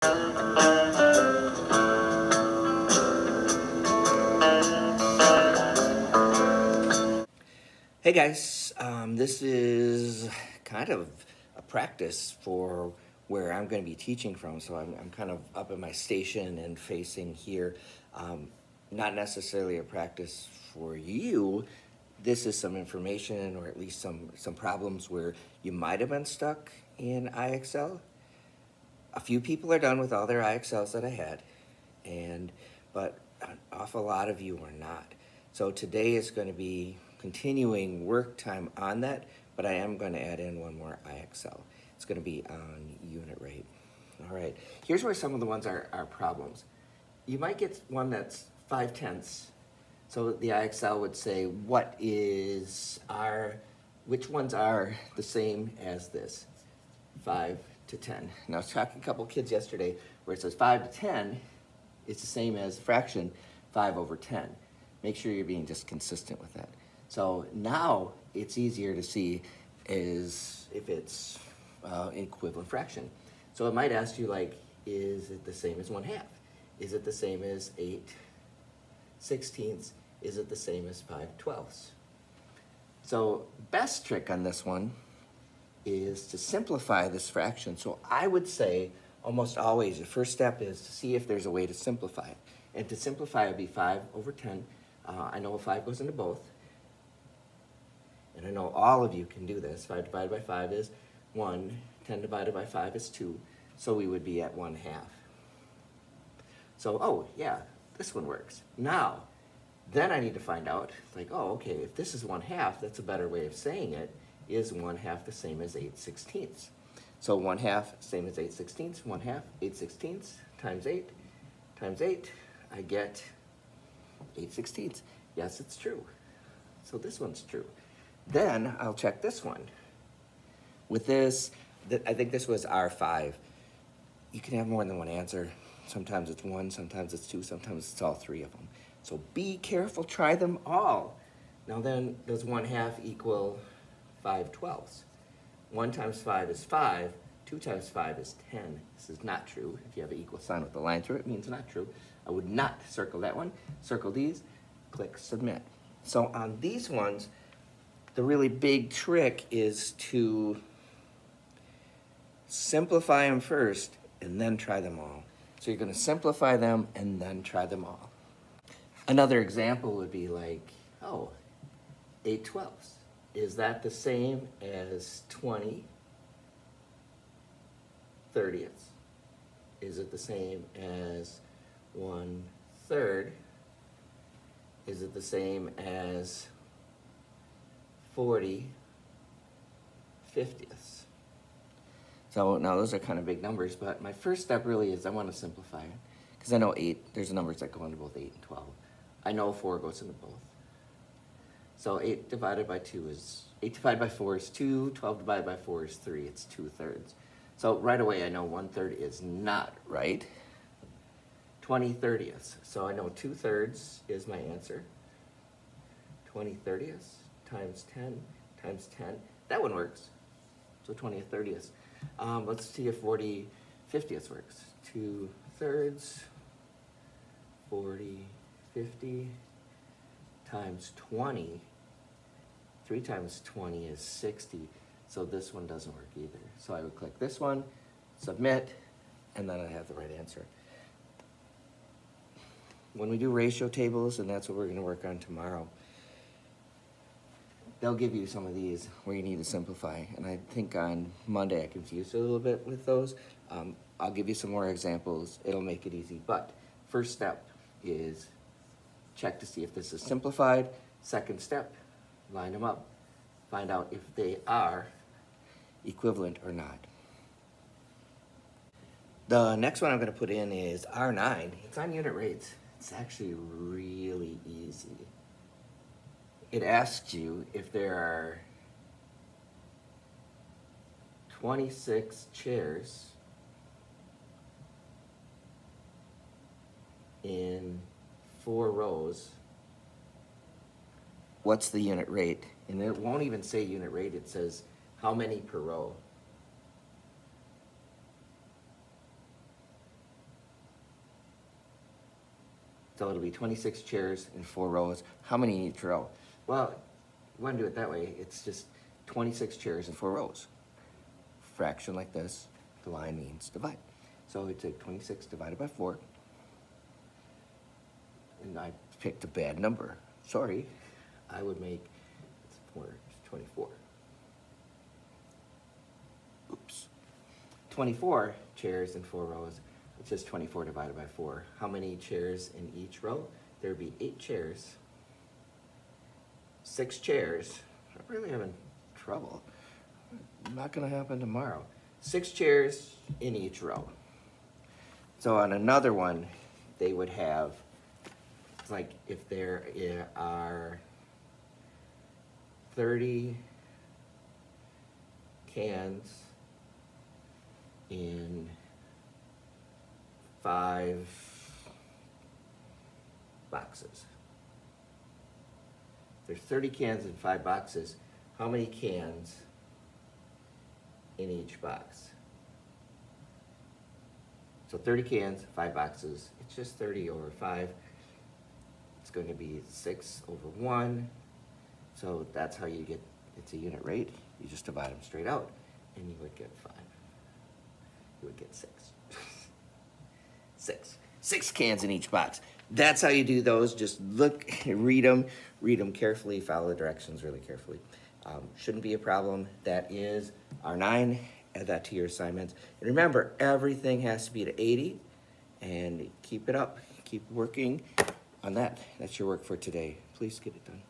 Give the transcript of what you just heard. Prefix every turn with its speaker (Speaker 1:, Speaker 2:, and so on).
Speaker 1: Hey guys, this is kind of a practice for where I'm going to be teaching from. So I'm kind of up at my station and facing here. Not necessarily a practice for you. This is some information, or at least some problems where you might have been stuck in IXL. A few people are done with all their IXLs that I had, but an awful lot of you are not. So today is going to be continuing work time on that, but I am going to add in one more IXL. It's going to be on unit rate. All right, here's where some of the ones are problems. You might get one that's 5/10. So the IXL would say, which ones are the same as this? 5 to 10. Now I was talking to a couple kids yesterday where it says 5 to 10 is the same as fraction 5 over 10. Make sure you're being just consistent with that. So now it's easier to see if it's equivalent fraction. So it might ask you, like, is it the same as 1/2? Is it the same as 8/16? Is it the same as 5/12? So best trick on this one is to simplify this fraction. So I would say almost always the first step is to see if there's a way to simplify it. And to simplify it would be 5 over 10. I know 5 goes into both. And I know all of you can do this. 5 divided by 5 is 1. 10 divided by 5 is 2. So we would be at 1/2. So, oh, yeah, this one works. Now, then I need to find out, like, oh, okay, if this is 1/2, that's a better way of saying it. Is 1/2 the same as 8/16? So 1/2 same as 8/16. 1/2, 8/16 times 8 times 8. I get 8/16. Yes, it's true. So this one's true. Then I'll check this one. With this, I think this was R5. You can have more than one answer. Sometimes it's 1, sometimes it's 2, sometimes it's all 3 of them. So be careful, try them all. Now then, does 1/2 equal 5/12? 1 times 5 is 5, 2 times 5 is 10. This is not true. If you have an equal sign with a line through it, it means not true. I would not circle that one. Circle these, click submit. So on these ones, the really big trick is to simplify them first and then try them all. So you're going to simplify them and then try them all. Another example would be like, oh, 8/12. Is that the same as 20/30? Is it the same as 1/3? Is it the same as 40/50? So now those are kind of big numbers, but my first step really is I want to simplify it. Because I know 8, there's numbers that go into both 8 and 12. I know 4 goes into both. So 8 divided by 4 is 2, 12 divided by 4 is 3, it's 2/3. So right away I know 1/3 is not right. 20/30. So I know 2/3 is my answer. 20/30 times 10 times 10. That one works. So 20/30. Let's see if 40/50 works. 2/3, 40/50 times 20. 3 times 20 is 60. So this one doesn't work either. So I would click this one, submit, and then I have the right answer. When we do ratio tables, and that's what we're going to work on tomorrow, they'll give you some of these where you need to simplify. And I think on Monday I confused you a little bit with those. I'll give you some more examples. It'll make it easy. But first step is check to see if this is simplified. Second step, line them up. Find out if they are equivalent or not. The next one I'm going to put in is R9. It's on unit rates. It's actually really easy. It asks you if there are 26 chairs in 4 rows, what's the unit rate? And it won't even say unit rate, it says how many per row. So it'll be 26 chairs in 4 rows. How many in each row? Well, you want to do it that way. It's just 26 chairs in 4 rows. Fraction like this, the line means divide. So we take 26 divided by 4. And I picked a bad number. Sorry. I would make 24. Oops. 24 chairs in 4 rows. It's just 24 divided by 4. How many chairs in each row? There would be 8 chairs. 6 chairs. I'm really having trouble. Not going to happen tomorrow. 6 chairs in each row. So on another one, they would have, it's like if there are 30 cans in 5 boxes. There's 30 cans in 5 boxes. How many cans in each box? So 30 cans, 5 boxes. It's just 30 over 5. It's going to be 6 over 1. So that's how you get, it's a unit rate. You just divide them straight out, and you would get 5. You would get 6. 6 cans in each box. That's how you do those. Just look, read them carefully, follow the directions really carefully. Shouldn't be a problem. That is our 9. Add that to your assignments. And remember, everything has to be to 80, and keep it up. Keep working on that. That's your work for today. Please get it done.